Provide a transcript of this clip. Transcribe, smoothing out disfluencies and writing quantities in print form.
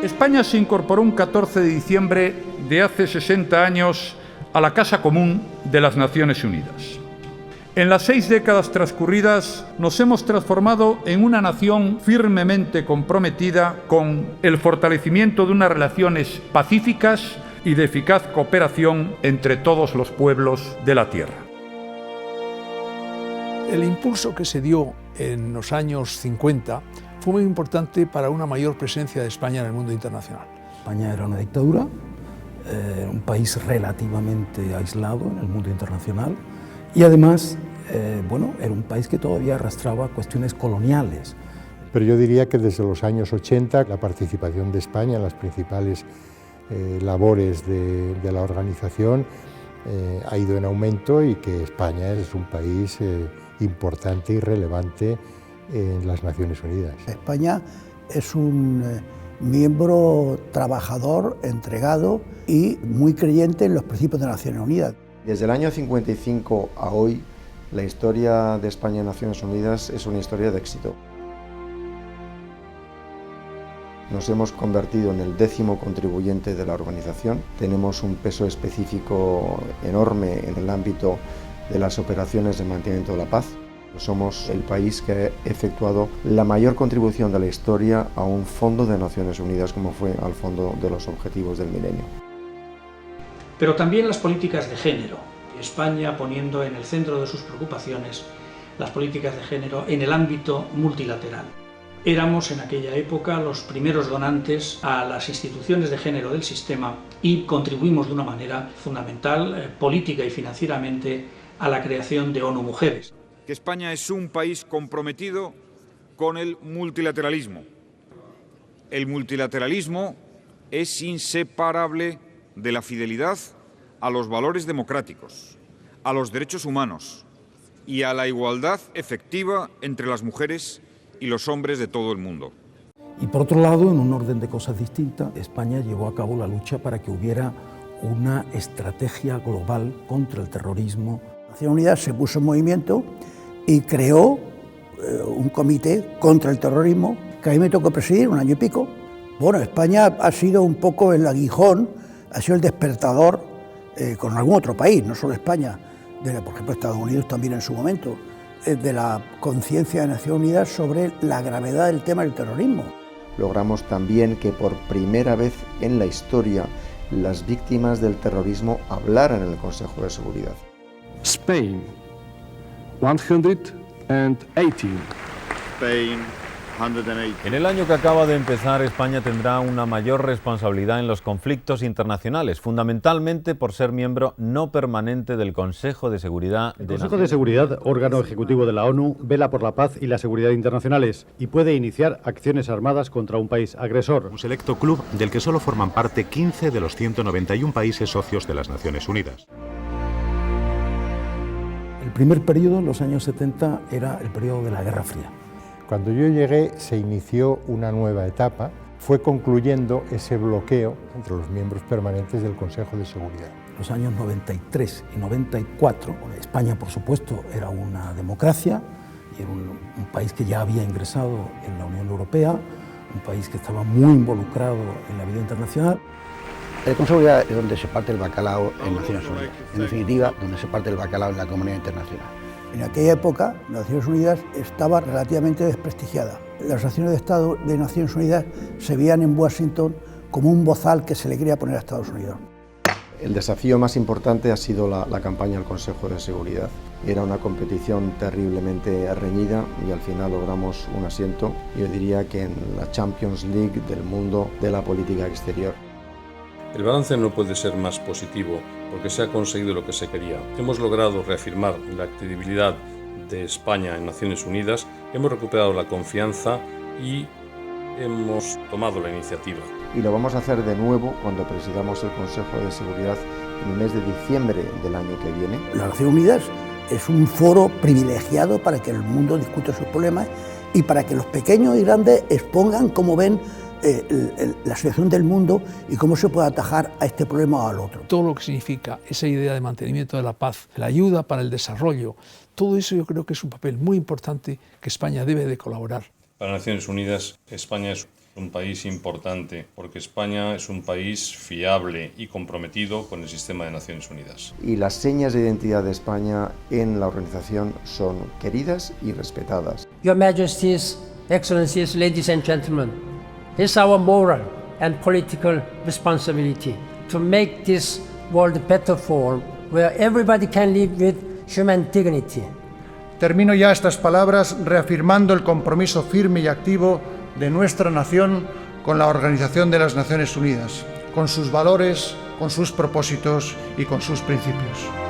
España se incorporó un 14 de diciembre de hace 60 años a la Casa Común de las Naciones Unidas. En las 6 décadas transcurridas nos hemos transformado en una nación firmemente comprometida con el fortalecimiento de unas relaciones pacíficas y de eficaz cooperación entre todos los pueblos de la tierra. El impulso que se dio en los años 50 fue muy importante para una mayor presencia de España en el mundo internacional. España era una dictadura, un país relativamente aislado en el mundo internacional y además, era un país que todavía arrastraba cuestiones coloniales. Pero yo diría que desde los años 80 la participación de España en las principales labores de la organización ha ido en aumento y que España es un país importante y relevante en las Naciones Unidas. España es un miembro trabajador, entregado y muy creyente en los principios de las Naciones Unidas. Desde el año 55 a hoy, la historia de España en Naciones Unidas es una historia de éxito. Nos hemos convertido en el 10º contribuyente de la organización. Tenemos un peso específico enorme en el ámbito de las operaciones de mantenimiento de la paz. Somos el país que ha efectuado la mayor contribución de la historia a un fondo de Naciones Unidas, como fue al Fondo de los Objetivos del Milenio. Pero también las políticas de género. España poniendo en el centro de sus preocupaciones las políticas de género en el ámbito multilateral. Éramos en aquella época los primeros donantes a las instituciones de género del sistema y contribuimos de una manera fundamental, política y financieramente, a la creación de ONU Mujeres. Que España es un país comprometido con el multilateralismo. El multilateralismo es inseparable de la fidelidad a los valores democráticos, a los derechos humanos y a la igualdad efectiva entre las mujeres y los hombres de todo el mundo. Y por otro lado, en un orden de cosas distintas, España llevó a cabo la lucha para que hubiera una estrategia global contra el terrorismo. Naciones Unidas se puso en movimiento y creó un comité contra el terrorismo que a mí me tocó presidir 1 año y pico. Bueno, España ha sido un poco el aguijón, ha sido el despertador con algún otro país, no solo España, por ejemplo Estados Unidos también en su momento, de la conciencia de Naciones Unidas sobre la gravedad del tema del terrorismo. Logramos también que por primera vez en la historia las víctimas del terrorismo hablaran en el Consejo de Seguridad. Spain, 118. Spain, 180. En el año que acaba de empezar, España tendrá una mayor responsabilidad en los conflictos internacionales, fundamentalmente por ser miembro no permanente del Consejo de Seguridad de El Consejo de Seguridad, órgano ejecutivo de la ONU, vela por la paz y la seguridad internacionales y puede iniciar acciones armadas contra un país agresor. Un selecto club del que solo forman parte 15 de los 191 países socios de las Naciones Unidas. El primer periodo, en los años 70, era el periodo de la Guerra Fría. Cuando yo llegué se inició una nueva etapa, fue concluyendo ese bloqueo entre los miembros permanentes del Consejo de Seguridad. Los años 93 y 94, España por supuesto era una democracia y era un país que ya había ingresado en la Unión Europea, un país que estaba muy involucrado en la vida internacional. El Consejo de Seguridad es donde se parte el bacalao en Naciones Unidas, en definitiva, donde se parte el bacalao en la comunidad internacional. En aquella época, Naciones Unidas estaba relativamente desprestigiada. Las acciones de Estado de Naciones Unidas se veían en Washington como un bozal que se le quería poner a Estados Unidos. El desafío más importante ha sido la campaña del Consejo de Seguridad. Era una competición terriblemente reñida y al final logramos un asiento, yo diría que en la Champions League del mundo de la política exterior. El balance no puede ser más positivo porque se ha conseguido lo que se quería. Hemos logrado reafirmar la credibilidad de España en Naciones Unidas, hemos recuperado la confianza y hemos tomado la iniciativa. Y lo vamos a hacer de nuevo cuando presidamos el Consejo de Seguridad en el mes de diciembre del año que viene. Las Naciones Unidas es un foro privilegiado para que el mundo discuta sus problemas y para que los pequeños y grandes expongan cómo ven la situación del mundo y cómo se puede atajar a este problema o al otro. Todo lo que significa esa idea de mantenimiento de la paz, la ayuda para el desarrollo, todo eso yo creo que es un papel muy importante que España debe de colaborar. Para Naciones Unidas, España es Un país importante, porque España es un país fiable y comprometido con el sistema de Naciones Unidas. Y las señas de identidad de España en la organización son queridas y respetadas. Your Majesties, Excellencies, ladies and gentlemen, it's our moral and political responsibility to make this world a better form where everybody can live with human dignity. Termino ya estas palabras reafirmando el compromiso firme y activo de nuestra nación con la Organización de las Naciones Unidas, con sus valores, con sus propósitos y con sus principios.